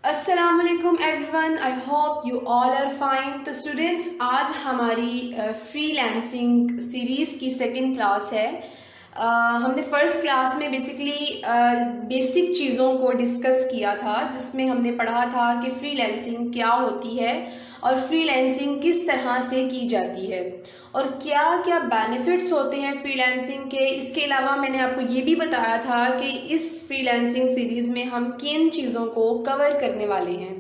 अस्सलामुअलैकुम everyone, I hope you all are fine. तो students, आज हमारी फ्रीलांसिंग सीरीज़ की सेकंड क्लास है। हमने फ़र्स्ट क्लास में बेसिकली बेसिक चीज़ों को डिस्कस किया था, जिसमें हमने पढ़ा था कि फ्रीलांसिंग क्या होती है और फ्रीलांसिंग किस तरह से की जाती है और क्या क्या बेनिफिट्स होते हैं फ्रीलांसिंग के। इसके अलावा मैंने आपको ये भी बताया था कि इस फ्रीलांसिंग सीरीज़ में हम किन चीज़ों को कवर करने वाले हैं।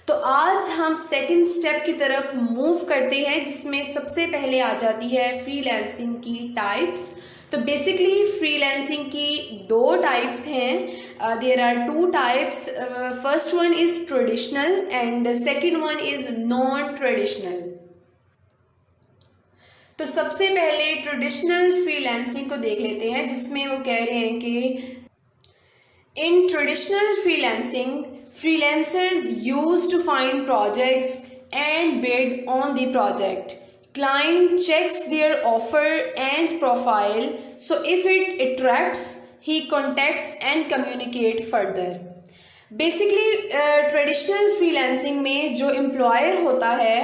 तो आज हम सेकंड स्टेप की तरफ मूव करते हैं, जिसमें सबसे पहले आ जाती है फ्रीलांसिंग की टाइप्स। तो बेसिकली फ्रीलांसिंग की दो टाइप्स हैं। There are two types. First one is traditional and second one is non traditional. तो सबसे पहले ट्रेडिशनल फ्रीलांसिंग को देख लेते हैं, जिसमें वो कह रहे हैं कि in traditional freelancing freelancers used to find projects and bid on the project. Client checks their offer and profile, so if it attracts, he contacts and communicate further. Basically traditional freelancing में जो employer होता है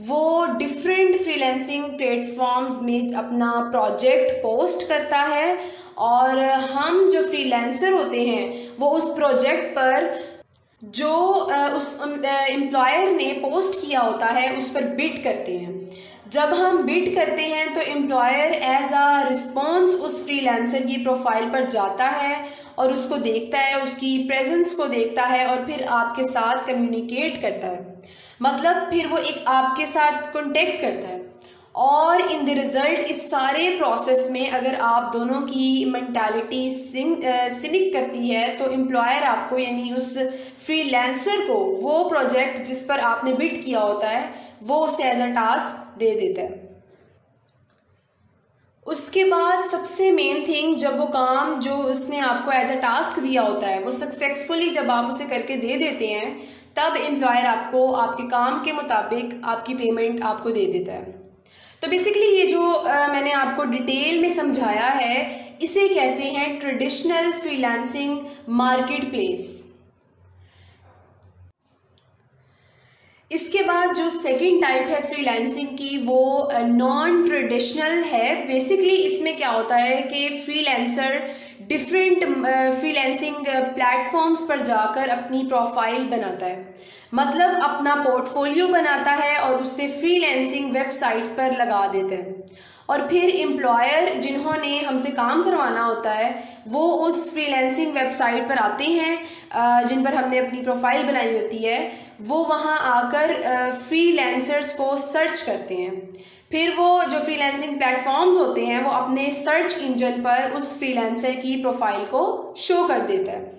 वो different freelancing platforms में अपना project post करता है, और हम जो फ्रीलांसर होते हैं वो उस प्रोजेक्ट पर जो उस एम्प्लॉयर ने पोस्ट किया होता है उस पर बिड करते हैं। जब हम बिड करते हैं तो एम्प्लॉयर एज अ रिस्पॉन्स उस फ्रीलांसर की प्रोफाइल पर जाता है और उसको देखता है, उसकी प्रेजेंस को देखता है और फिर आपके साथ कम्युनिकेट करता है। मतलब फिर वो एक आपके साथ कॉन्टेक्ट करता है, और इन द रिज़ल्ट इस सारे प्रोसेस में अगर आप दोनों की मेंटालिटी सिनिक करती है तो एम्प्लॉयर आपको, यानी उस फ्रीलांसर को, वो प्रोजेक्ट जिस पर आपने बिड किया होता है वो उसे एज अ टास्क दे देता है। उसके बाद सबसे मेन थिंग, जब वो काम जो उसने आपको एज अ टास्क दिया होता है वो सक्सेसफुली जब आप उसे करके दे देते हैं, तब एम्प्लॉयर आपको आपके काम के मुताबिक आपकी पेमेंट आपको दे देता है। तो बेसिकली ये जो मैंने आपको डिटेल में समझाया है, इसे कहते हैं ट्रेडिशनल फ्रीलांसिंग मार्केट प्लेस। इसके बाद जो सेकंड टाइप है फ्रीलांसिंग की, वो नॉन ट्रेडिशनल है। बेसिकली इसमें क्या होता है कि फ्रीलांसर डिफरेंट फ्रीलांसिंग प्लेटफॉर्म्स पर जाकर अपनी प्रोफाइल बनाता है, मतलब अपना पोर्टफोलियो बनाता है और उससे फ्रीलांसिंग वेबसाइट्स पर लगा देते हैं, और फिर एम्प्लॉयर जिन्होंने हमसे काम करवाना होता है वो उस फ्रीलांसिंग वेबसाइट पर आते हैं जिन पर हमने अपनी प्रोफाइल बनाई होती है। वो वहाँ आकर फ्रीलांसर्स को सर्च करते हैं। फिर वो जो फ्रीलांसिंग प्लेटफॉर्म्स होते हैं वो अपने सर्च इंजन पर उस फ्रीलांसर की प्रोफाइल को शो कर देता है।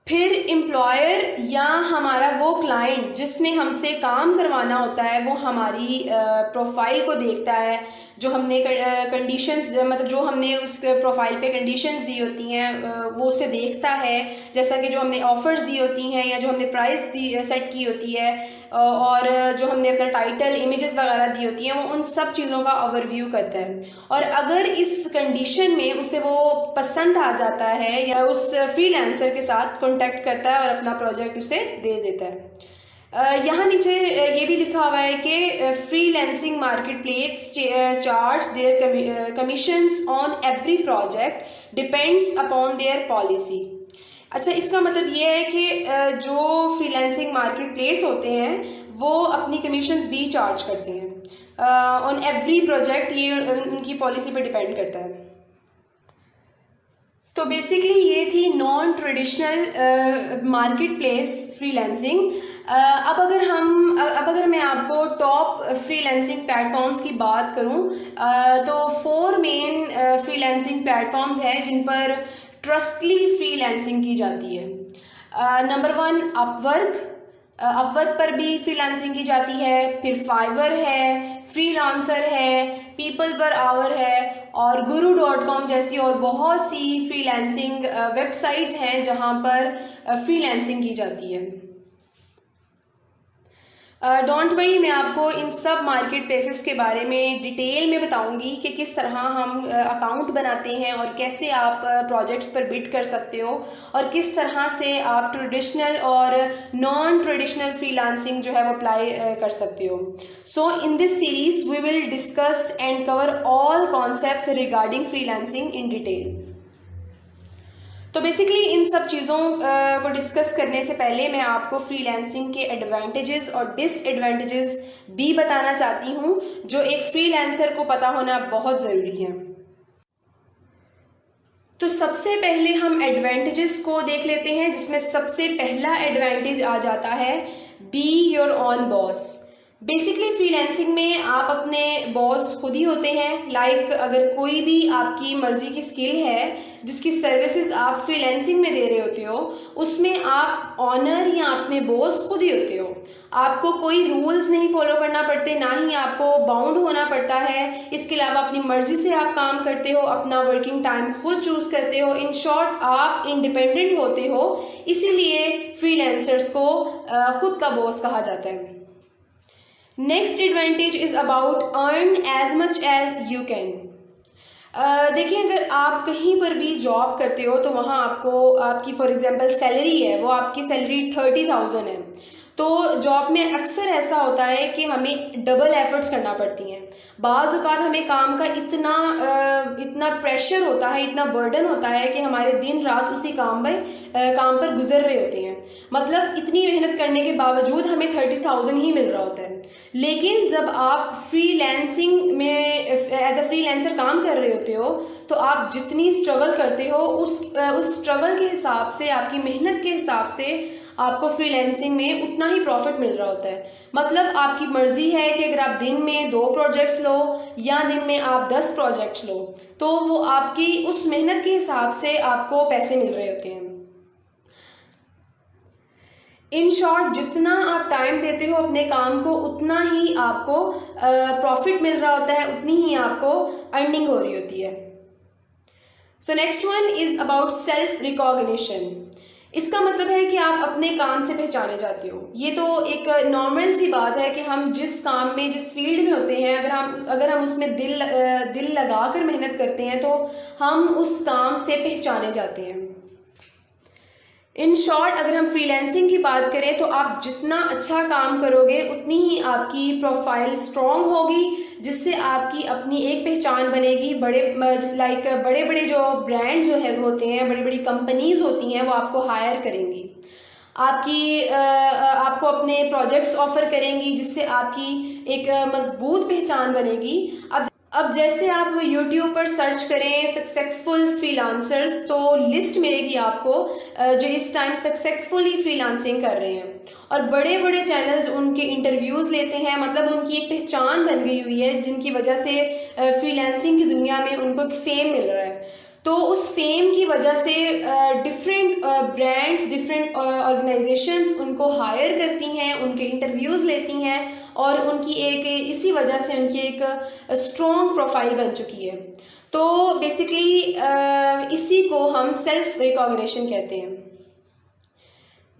फिर एम्प्लॉयर या हमारा वो क्लाइंट जिसने हमसे काम करवाना होता है वो हमारी प्रोफाइल को देखता है, जो हमने कंडीशंस, मतलब जो हमने उस प्रोफाइल पे कंडीशंस दी होती हैं वो उसे देखता है, जैसा कि जो हमने ऑफ़र्स दी होती हैं या जो हमने प्राइस दी सेट की होती है, और जो हमने अपना टाइटल, इमेजेस वगैरह दी होती हैं, वो उन सब चीज़ों का ओवरव्यू करता है। और अगर इस कंडीशन में उसे वो पसंद आ जाता है या उस फ्रीलांसर के साथ कॉन्टैक्ट करता है और अपना प्रोजेक्ट उसे दे देता है। यहाँ नीचे ये भी लिखा हुआ है कि freelancing market place charge their commissions on every project depends upon their policy. अच्छा, इसका मतलब ये है कि जो फ्रीलांसिंग मार्केट प्लेस होते हैं वो अपनी कमीशंस भी चार्ज करते हैं ऑन एवरी प्रोजेक्ट। ये उनकी पॉलिसी पर डिपेंड करता है। तो बेसिकली ये थी non traditional market place freelancing. अब अगर मैं आपको टॉप फ्रीलांसिंग प्लेटफॉर्म्स की बात करूं, तो 4 मेन फ्रीलांसिंग प्लेटफॉर्म्स हैं जिन पर ट्रस्टली फ्रीलांसिंग की जाती है। Number 1 Upwork. अपवर्क पर भी फ्रीलांसिंग की जाती है। फिर फाइवर है, फ्रीलांसर है, पीपल पर आवर है, और guru.com जैसी और बहुत सी फ्रीलांसिंग वेबसाइट्स हैं जहां पर फ्रीलांसिंग की जाती है। डोंट वरी, मैं आपको इन सब मार्केट प्लेसेस के बारे में डिटेल में बताऊंगी कि किस तरह हम अकाउंट बनाते हैं और कैसे आप प्रोजेक्ट्स पर बिड कर सकते हो और किस तरह से आप ट्रेडिशनल और नॉन ट्रेडिशनल फ्रीलांसिंग जो है वो अप्लाई कर सकते हो. So in this series we will discuss and cover all concepts regarding freelancing in detail. तो बेसिकली इन सब चीज़ों को डिस्कस करने से पहले मैं आपको फ्रीलांसिंग के एडवांटेजेस और डिसएडवांटेजेस भी बताना चाहती हूँ जो एक फ्रीलांसर को पता होना बहुत ज़रूरी है. तो सबसे पहले हम एडवांटेजेस को देख लेते हैं, जिसमें सबसे पहला एडवांटेज आ जाता है be your on boss. Basically freelancing में आप अपने बॉस खुद ही होते हैं. लाइक अगर कोई भी आपकी मर्जी की स्किल है जिसकी सर्विसेज आप फ्रीलांसिंग में दे रहे होते हो, उसमें आप ऑनर या अपने बॉस खुद ही होते हो. आपको कोई रूल्स नहीं फॉलो करना पड़ते, ना ही आपको बाउंड होना पड़ता है. इसके अलावा अपनी मर्जी से आप काम करते हो, अपना वर्किंग टाइम खुद चूज करते हो. इन शॉर्ट आप इंडिपेंडेंट होते हो, इसीलिए फ्रीलांसर्स को खुद का बॉस कहा जाता है. Next advantage is about earn as much as you can. देखिए, अगर आप कहीं पर भी जॉब करते हो तो वहाँ आपको आपकी फॉर एग्जांपल सैलरी है, वो आपकी सैलरी 30,000 है. तो जॉब में अक्सर ऐसा होता है कि हमें डबल एफर्ट्स करना पड़ती हैं. बाज़ औक़ात हमें काम का इतना प्रेशर होता है, इतना बर्डन होता है कि हमारे दिन रात उसी काम पर गुजर रहे होते हैं. मतलब इतनी मेहनत करने के बावजूद हमें 30,000 ही मिल रहा होता है. लेकिन जब आप फ्रीलांसिंग में एज अ फ्रीलांसर काम कर रहे होते हो तो आप जितनी स्ट्रगल करते हो उस स्ट्रगल के हिसाब से, आपकी मेहनत के हिसाब से आपको फ्रीलांसिंग में उतना ही प्रॉफिट मिल रहा होता है. मतलब आपकी मर्जी है कि अगर आप दिन में 2 प्रोजेक्ट्स लो या दिन में आप 10 प्रोजेक्ट्स लो, तो वो आपकी उस मेहनत के हिसाब से आपको पैसे मिल रहे होते हैं. इन शॉर्ट, जितना आप टाइम देते हो अपने काम को, उतना ही आपको प्रॉफिट मिल रहा होता है, उतनी ही आपको अर्निंग हो रही होती है. So next one is about self recognition. इसका मतलब है कि आप अपने काम से पहचाने जाते हो. ये तो एक नॉर्मल सी बात है कि हम जिस काम में, जिस फील्ड में होते हैं, अगर हम उसमें दिल लगा कर मेहनत करते हैं तो हम उस काम से पहचाने जाते हैं. इन शॉर्ट, अगर हम फ्रीलांसिंग की बात करें तो आप जितना अच्छा काम करोगे उतनी ही आपकी प्रोफाइल स्ट्रॉन्ग होगी, जिससे आपकी अपनी एक पहचान बनेगी. बड़े बड़े जो ब्रांड जो है होते हैं, बड़ी बड़ी कंपनीज होती हैं, वो आपको हायर करेंगी, आपको अपने प्रोजेक्ट्स ऑफर करेंगी, जिससे आपकी एक मजबूत पहचान बनेगी. अब जैसे आप YouTube पर सर्च करें सक्सेसफुल फ्रीलांसर्स, तो लिस्ट मिलेगी आपको जो इस टाइम सक्सेसफुली फ्रीलांसिंग कर रहे हैं. और बड़े बड़े चैनल्स उनके इंटरव्यूज़ लेते हैं. मतलब उनकी एक पहचान बन गई हुई है, जिनकी वजह से फ्रीलांसिंग की दुनिया में उनको एक फेम मिल रहा है. तो उस फेम की वजह से डिफरेंट ब्रांड्स, डिफरेंट ऑर्गेनाइजेशंस उनको हायर करती हैं, उनके इंटरव्यूज़ लेती हैं और उनकी इसी वजह से उनकी एक स्ट्रॉन्ग प्रोफाइल बन चुकी है. तो बेसिकली इसी को हम सेल्फ रिकॉग्निशन कहते हैं.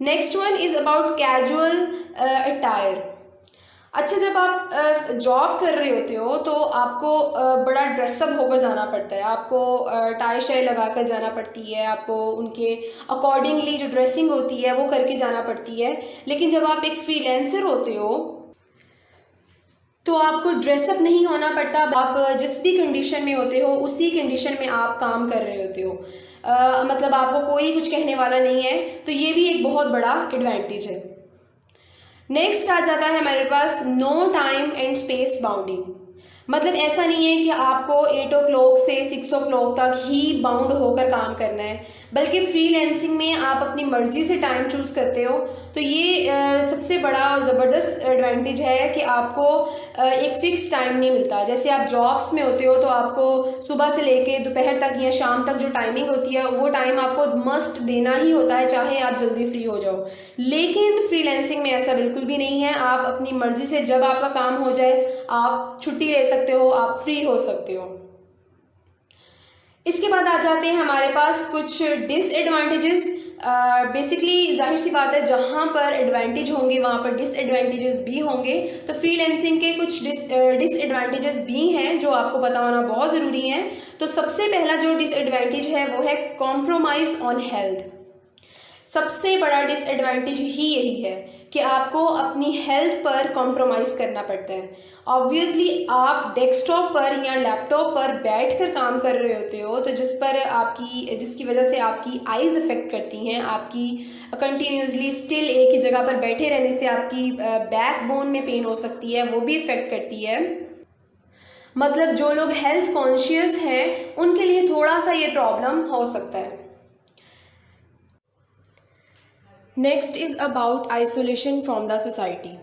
Next one is about casual attire. अच्छा, जब आप जॉब कर रहे होते हो तो आपको बड़ा ड्रेसअप होकर जाना पड़ता है. आपको टाई शाई लगा कर जाना पड़ती है, आपको उनके अकॉर्डिंगली जो ड्रेसिंग होती है वो करके जाना पड़ती है. लेकिन जब आप एक फ्रीलांसर होते हो तो आपको ड्रेसअप नहीं होना पड़ता. आप जिस भी कंडीशन में होते हो उसी कंडीशन में आप काम कर रहे होते हो. मतलब आपको कोई कुछ कहने वाला नहीं है. तो ये भी एक बहुत बड़ा एडवांटेज है. नेक्स्ट आ जाता है हमारे पास no time and space bounding. मतलब ऐसा नहीं है कि आपको 8 o'clock से 6 o'clock तक ही बाउंड होकर काम करना है, बल्कि फ्रीलांसिंग में आप अपनी मर्जी से टाइम चूज़ करते हो. तो ये सबसे बड़ा और ज़बरदस्त एडवांटेज है कि आपको एक फ़िक्स टाइम नहीं मिलता. जैसे आप जॉब्स में होते हो तो आपको सुबह से लेके दोपहर तक या शाम तक जो टाइमिंग होती है वो टाइम आपको मस्ट देना ही होता है, चाहे आप जल्दी फ्री हो जाओ. लेकिन फ्रीलांसिंग में ऐसा बिल्कुल भी नहीं है. आप अपनी मर्जी से जब आपका काम हो जाए आप छुट्टी ले सकते हो, आप फ्री हो सकते हो. इसके बाद आ जाते हैं हमारे पास कुछ डिसएडवांटेजेस. बेसिकली जाहिर सी बात है, जहाँ पर एडवांटेज होंगे वहाँ पर डिसएडवांटेजेस भी होंगे। तो फ्रीलांसिंग के कुछ डिसएडवांटेजेस भी हैं जो आपको पता होना बहुत ज़रूरी है। तो सबसे पहला जो डिसएडवांटेज है वो है कॉम्प्रोमाइज़ ऑन हेल्थ। सबसे बड़ा डिसएडवांटेज ही यही है कि आपको अपनी हेल्थ पर कॉम्प्रोमाइज़ करना पड़ता है। ऑब्वियसली आप डेस्कटॉप पर या लैपटॉप पर बैठकर काम कर रहे होते हो, तो जिसकी वजह से आपकी आइज़ अफेक्ट करती हैं, आपकी कंटिन्यूसली स्टिल एक ही जगह पर बैठे रहने से आपकी बैक बोन में पेन हो सकती है, वो भी इफ़ेक्ट करती है। मतलब जो लोग हेल्थ कॉन्शियस हैं उनके लिए थोड़ा सा ये प्रॉब्लम हो सकता है। Next is about isolation from the society.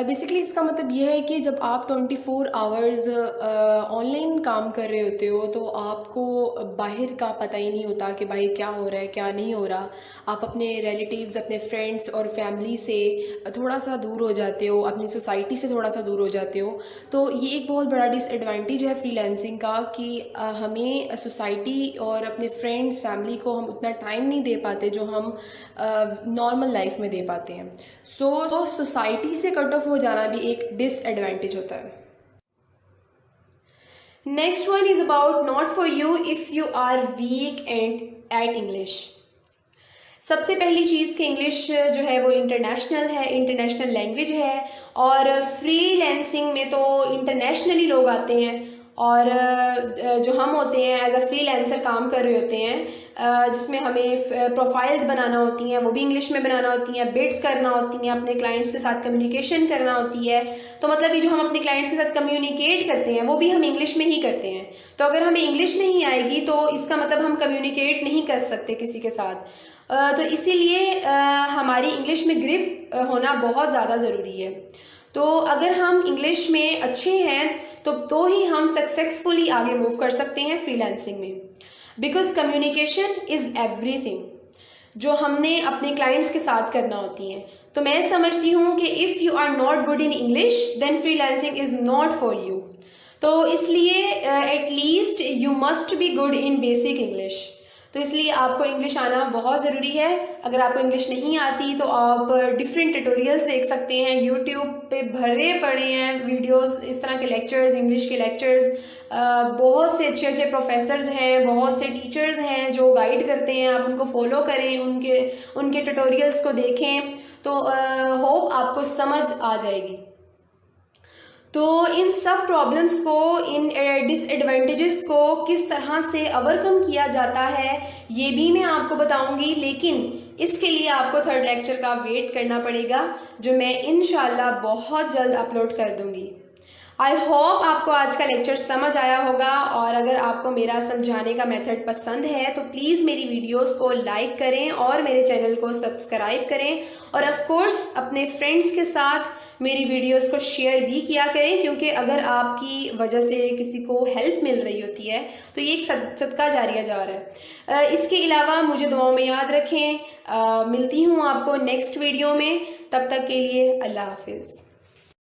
Basically इसका मतलब यह है कि जब आप 24 आवर्स ऑनलाइन काम कर रहे होते हो तो आपको बाहर का पता ही नहीं होता कि बाहर क्या हो रहा है क्या नहीं हो रहा। आप अपने रिलेटिव्स, अपने फ्रेंड्स और फैमिली से थोड़ा सा दूर हो जाते हो, अपनी सोसाइटी से थोड़ा सा दूर हो जाते हो। तो ये एक बहुत बड़ा डिसएडवांटेज है फ्रीलांसिंग का कि हमें सोसाइटी और अपने फ्रेंड्स, फैमिली को हम उतना टाइम नहीं दे पाते जो हम नॉर्मल लाइफ में दे पाते हैं। सो सोसाइटी से कट ऑफ हो जाना भी एक डिसएडवांटेज होता है। Next one is about not for you if you are weak and at English. सबसे पहली चीज़ कि इंग्लिश जो है वो इंटरनेशनल है, इंटरनेशनल लैंग्वेज है, और फ्रीलांसिंग में तो इंटरनेशनली लोग आते हैं, और जो हम होते हैं एज अ फ्रीलांसर काम कर रहे होते हैं, जिसमें हमें प्रोफाइल्स बनाना होती हैं, वो भी इंग्लिश में बनाना होती हैं, बिड्स करना होती हैं, अपने क्लाइंट्स के साथ कम्युनिकेशन करना होती है। तो मतलब ये जो हम अपने क्लाइंट्स के साथ कम्युनिकेट करते हैं वो भी हम इंग्लिश में ही करते हैं। तो अगर हमें इंग्लिश नहीं आएगी तो इसका मतलब हम कम्युनिकेट नहीं कर सकते किसी के साथ। तो इसीलिए हमारी इंग्लिश में ग्रिप होना बहुत ज़्यादा ज़रूरी है। तो अगर हम इंग्लिश में अच्छे हैं तो ही हम सक्सेसफुली आगे मूव कर सकते हैं फ्रीलांसिंग में, बिकॉज कम्युनिकेशन इज़ एवरीथिंग जो हमने अपने क्लाइंट्स के साथ करना होती हैं। तो मैं समझती हूँ कि if you are not good in English then freelancing is not for you. तो इसलिए at least you must be good in basic English. तो इसलिए आपको इंग्लिश आना बहुत ज़रूरी है। अगर आपको इंग्लिश नहीं आती तो आप डिफरेंट ट्यूटोरियल्स देख सकते हैं, यूट्यूब पे भरे पड़े हैं वीडियोस, इस तरह के लेक्चर्स, इंग्लिश के लेक्चर्स। बहुत से अच्छे अच्छे प्रोफेसर्स हैं, बहुत से टीचर्स हैं जो गाइड करते हैं, आप उनको फॉलो करें, उनके ट्यूटोरियल्स को देखें, तो होप आपको समझ आ जाएगी। तो इन सब प्रॉब्लम्स को, इन डिसएडवांटेजेस को किस तरह से ओवरकम किया जाता है ये भी मैं आपको बताऊंगी, लेकिन इसके लिए आपको थर्ड लेक्चर का वेट करना पड़ेगा जो मैं इंशाल्लाह बहुत जल्द अपलोड कर दूंगी। आई होप आपको आज का लेक्चर समझ आया होगा, और अगर आपको मेरा समझाने का मेथड पसंद है तो प्लीज़ मेरी वीडियोस को लाइक करें और मेरे चैनल को सब्सक्राइब करें, और ऑफ कोर्स अपने फ्रेंड्स के साथ मेरी वीडियोस को शेयर भी किया करें, क्योंकि अगर आपकी वजह से किसी को हेल्प मिल रही होती है तो ये एक सदका जारिया जा रहा है। इसके अलावा मुझे दुआओं में याद रखें। मिलती हूँ आपको नेक्स्ट वीडियो में, तब तक के लिए अल्लाह हाफिज़।